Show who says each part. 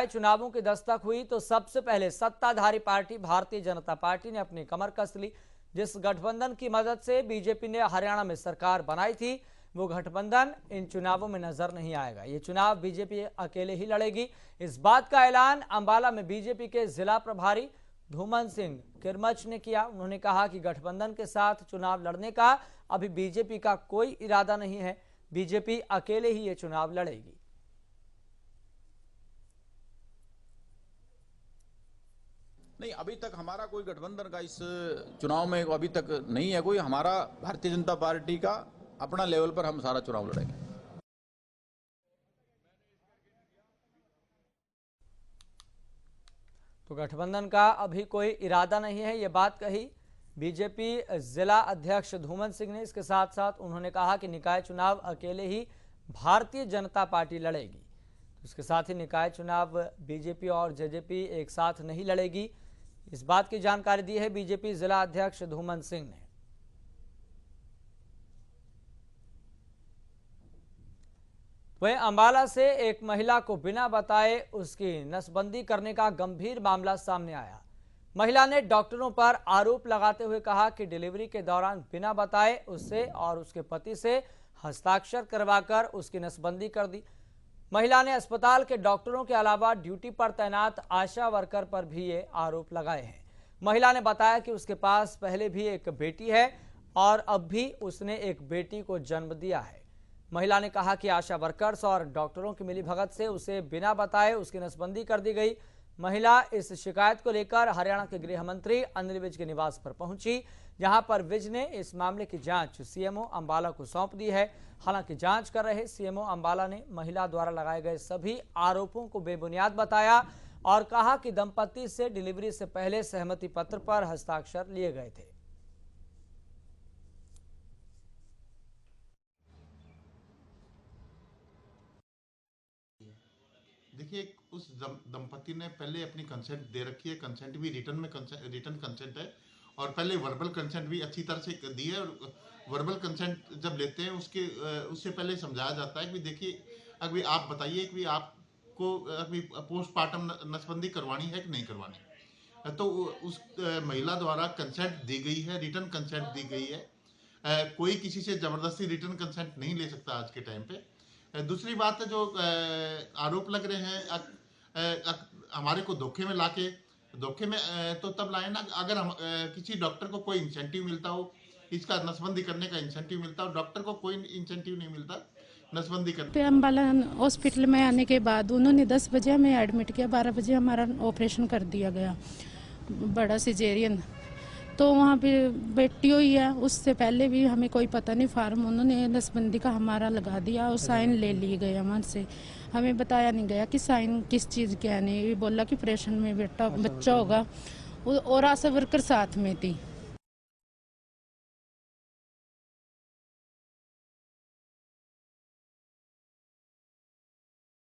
Speaker 1: चुनावों की दस्तक हुई तो सबसे पहले सत्ताधारी पार्टी भारतीय जनता पार्टी ने अपनी कमर कस ली। जिस गठबंधन की मदद से बीजेपी ने हरियाणा में सरकार बनाई थी, वो गठबंधन इन चुनावों में नजर नहीं आएगा। ये चुनाव बीजेपी अकेले ही लड़ेगी। इस बात का ऐलान अंबाला में बीजेपी के जिला प्रभारी धूमन सिंह किरमच ने किया। उन्होंने कहा कि गठबंधन के साथ चुनाव लड़ने का अभी बीजेपी का कोई इरादा नहीं है। बीजेपी अकेले ही ये चुनाव लड़ेगी।
Speaker 2: नहीं, अभी तक हमारा कोई गठबंधन का इस चुनाव में अभी तक नहीं है कोई। हमारा भारतीय जनता पार्टी का अपना लेवल पर हम सारा चुनाव लड़ेंगे।
Speaker 1: तो गठबंधन का अभी कोई इरादा नहीं है, ये बात कही बीजेपी जिला अध्यक्ष धूमन सिंह ने। इसके साथ साथ उन्होंने कहा कि निकाय चुनाव अकेले ही भारतीय जनता पार्टी लड़ेगी। इसके साथ ही निकाय चुनाव बीजेपी और जेजेपी एक साथ नहीं लड़ेगी, इस बात की जानकारी दी है बीजेपी जिला अध्यक्ष धूमन सिंह ने। वहीं अंबाला से एक महिला को बिना बताए उसकी नसबंदी करने का गंभीर मामला सामने आया। महिला ने डॉक्टरों पर आरोप लगाते हुए कहा कि डिलीवरी के दौरान बिना बताए उससे और उसके पति से हस्ताक्षर करवाकर उसकी नसबंदी कर दी। महिला ने अस्पताल के डॉक्टरों के अलावा ड्यूटी पर तैनात आशा वर्कर पर भी ये आरोप लगाए हैं। महिला ने बताया कि उसके पास पहले भी एक बेटी है और अब भी उसने एक बेटी को जन्म दिया है। महिला ने कहा कि आशा वर्कर्स और डॉक्टरों की मिलीभगत से उसे बिना बताए उसकी नसबंदी कर दी गई। महिला इस शिकायत को लेकर हरियाणा के गृह मंत्री अनिल विज के निवास पर पहुंची, जहां पर विज ने इस मामले की जांच सीएमओ अंबाला को सौंप दी है। हालांकि जांच कर रहे सीएमओ अंबाला ने महिला द्वारा लगाए गए सभी आरोपों को बेबुनियाद बताया और कहा कि दंपति से डिलीवरी से पहले सहमति पत्र पर हस्ताक्षर लिए गए थे।
Speaker 3: देखिए, उस दंपति ने पहले अपनी कंसेंट दे रखी है। कंसेंट भी रिटर्न कंसेंट है और पहले वर्बल कंसेंट भी अच्छी तरह से दी है। और वर्बल कंसेंट जब लेते हैं उससे पहले समझाया जाता है कि देखिए, अभी आप बताइए कि आपको अभी पोस्टमार्टम नसबंदी करवानी है कि नहीं करवानी। तो उस महिला द्वारा कंसेंट दी गई है, रिटर्न कंसेंट दी गई है। कोई किसी से जबरदस्ती रिटर्न कंसेंट नहीं ले सकता आज के टाइम पे। दूसरी बात है, जो आरोप लग रहे हैं हमारे को धोखे में तो तब लाए ना अगर हम किसी डॉक्टर को कोई इंसेंटिव मिलता हो, इसका नसबंदी करने का इंसेंटिव मिलता हो। डॉक्टर को कोई इंसेंटिव नहीं मिलता नसबंदी करने।
Speaker 4: अंबाला हॉस्पिटल में आने के बाद उन्होंने 10 बजे हमें एडमिट किया, 12 बजे हमारा ऑपरेशन कर दिया गया, बड़ा सिजेरियन। तो वहाँ पे बेटी हुई है, उससे पहले भी हमें कोई पता नहीं। फार्म उन्होंने नसबंदी का हमारा लगा दिया और साइन ले लिए गए हमारे से। हमें बताया नहीं गया कि साइन किस चीज़ के आने। ये बोला कि ऑपरेशन में बेटा बच्चा होगा और आशा वर्कर साथ में थी।